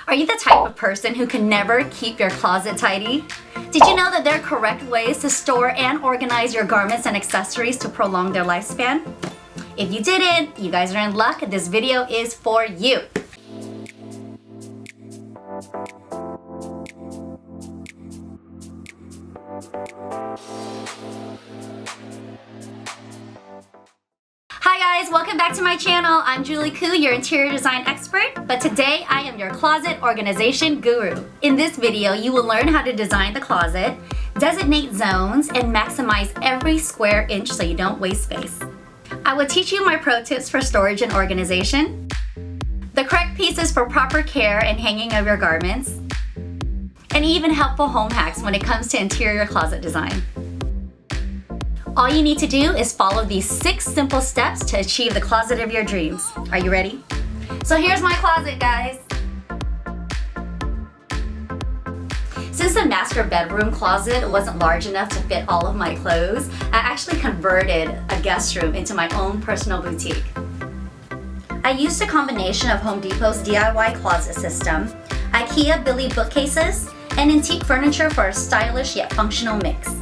Are you the type of person who can never keep your closet tidy? Did you know that there are correct ways to store and organize your garments and accessories to prolong their lifespan? If you didn't, you guys are in luck. This video is for you. Hi guys, welcome back to my channel. I'm Julie Koo, your interior design expert, but today I am your closet organization guru. In this video, you will learn how to design the closet, designate zones, and maximize every square inch so you don't waste space. I will teach you my pro tips for storage and organization, the correct pieces for proper care and hanging of your garments, and even helpful home hacks when it comes to interior closet design. All you need to do is follow these 6 simple steps to achieve the closet of your dreams. Are you ready? So here's my closet, guys. Since the master bedroom closet wasn't large enough to fit all of my clothes, I actually converted a guest room into my own personal boutique. I used a combination of Home Depot's DIY closet system, IKEA Billy bookcases, and antique furniture for a stylish yet functional mix.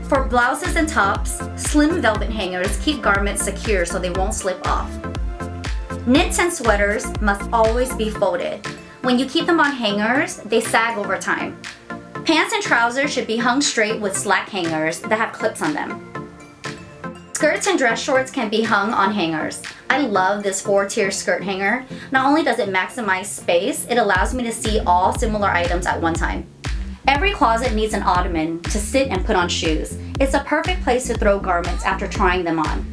For blouses and tops, slim velvet hangers keep garments secure so they won't slip off. Knits and sweaters must always be folded. When you keep them on hangers, they sag over time. Pants and trousers should be hung straight with slack hangers that have clips on them. Skirts and dress shorts can be hung on hangers. I love this 4-tier skirt hanger. Not only does it maximize space, it allows me to see all similar items at one time. Every closet needs an ottoman to sit and put on shoes. It's a perfect place to throw garments after trying them on.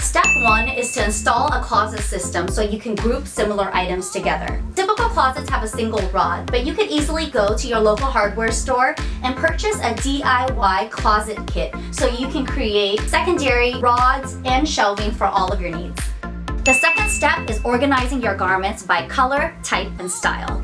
Step 1 is to install a closet system so you can group similar items together. Typical closets have a single rod, but you could easily go to your local hardware store and purchase a DIY closet kit so you can create secondary rods and shelving for all of your needs. The second step is organizing your garments by color, type, and style.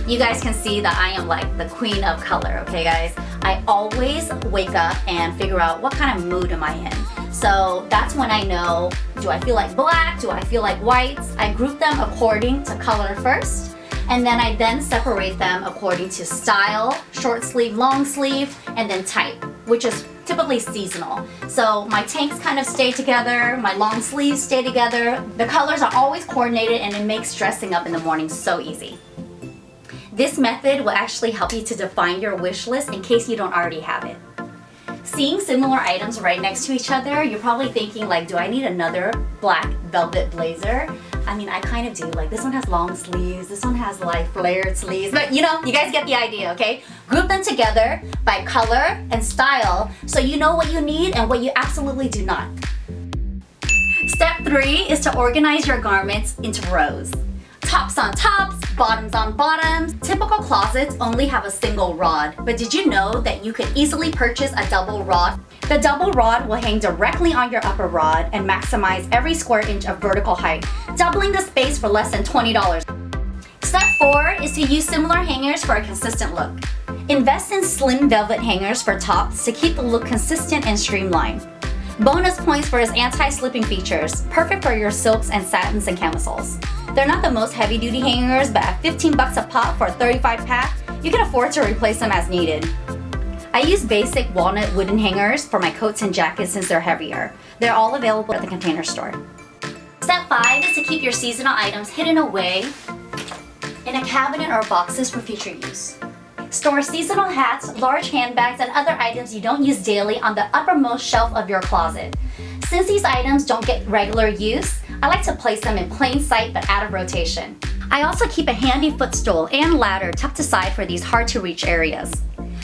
You guys can see that I am like the queen of color, okay guys? I always wake up and figure out what kind of mood am I in. So that's when I know, do I feel like black? Do I feel like whites? I group them according to color first, and then I separate them according to style, short sleeve, long sleeve, and then type, which is typically seasonal. So my tanks kind of stay together, my long sleeves stay together. The colors are always coordinated and it makes dressing up in the morning so easy. This method will actually help you to define your wish list in case you don't already have it. Seeing similar items right next to each other, you're probably thinking like, do I need another black velvet blazer? I mean, I kind of do. Like this one has long sleeves, this one has like flared sleeves, but you know, you guys get the idea, okay? Group them together by color and style so you know what you need and what you absolutely do not. Step 3 is to organize your garments into rows. Tops on tops, bottoms on bottoms. Typical closets only have a single rod, but did you know that you could easily purchase a double rod? The double rod will hang directly on your upper rod and maximize every square inch of vertical height, doubling the space for less than $20. Step 4 is to use similar hangers for a consistent look. Invest in slim velvet hangers for tops to keep the look consistent and streamlined. Bonus points for its anti-slipping features, perfect for your silks and satins and camisoles. They're not the most heavy-duty hangers, but at 15 bucks a pop for a 35 pack, you can afford to replace them as needed. I use basic walnut wooden hangers for my coats and jackets since they're heavier. They're all available at the Container Store. Step 5 is to keep your seasonal items hidden away in a cabinet or boxes for future use. Store seasonal hats, large handbags, and other items you don't use daily on the uppermost shelf of your closet. Since these items don't get regular use, I like to place them in plain sight but out of rotation. I also keep a handy footstool and ladder tucked aside for these hard-to-reach areas.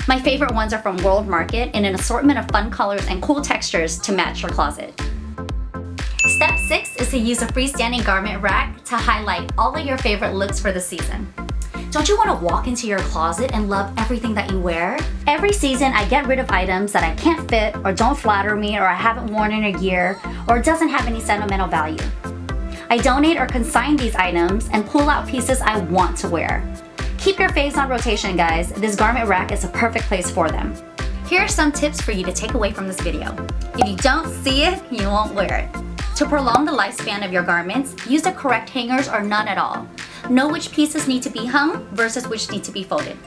My favorite ones are from World Market in an assortment of fun colors and cool textures to match your closet. Step 6 is to use a freestanding garment rack to highlight all of your favorite looks for the season. Don't you want to walk into your closet and love everything that you wear? Every season, I get rid of items that I can't fit or don't flatter me or I haven't worn in a year or doesn't have any sentimental value. I donate or consign these items and pull out pieces I want to wear. Keep your faves on rotation, guys. This garment rack is a perfect place for them. Here are some tips for you to take away from this video. If you don't see it, you won't wear it. To prolong the lifespan of your garments, use the correct hangers or none at all. Know which pieces need to be hung versus which need to be folded.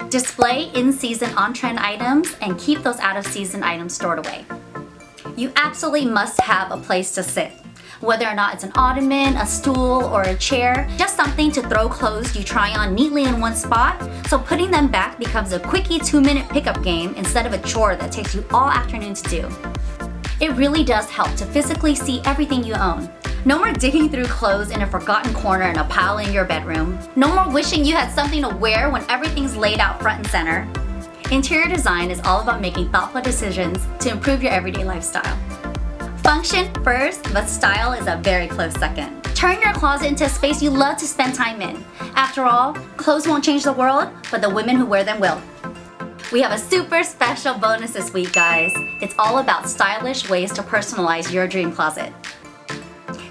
Display in-season on-trend items and keep those out-of-season items stored away. You absolutely must have a place to sit. Whether or not it's an ottoman, a stool, or a chair, just something to throw clothes you try on neatly in one spot, so putting them back becomes a quickie 2-minute pickup game instead of a chore that takes you all afternoon to do. It really does help to physically see everything you own. No more digging through clothes in a forgotten corner in a pile in your bedroom. No more wishing you had something to wear when everything's laid out front and center. Interior design is all about making thoughtful decisions to improve your everyday lifestyle. Function first, but style is a very close second. Turn your closet into a space you love to spend time in. After all, clothes won't change the world, but the women who wear them will. We have a super special bonus this week, guys. It's all about stylish ways to personalize your dream closet.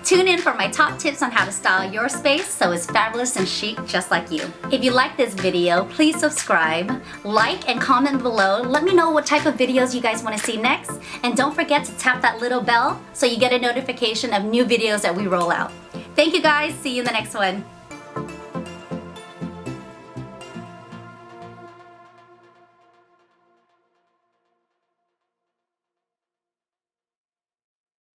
Tune in for my top tips on how to style your space so it's fabulous and chic just like you. If you like this video, please subscribe, like, and comment below. Let me know what type of videos you guys want to see next. And don't forget to tap that little bell so you get a notification of new videos that we roll out. Thank you guys. See you in the next one.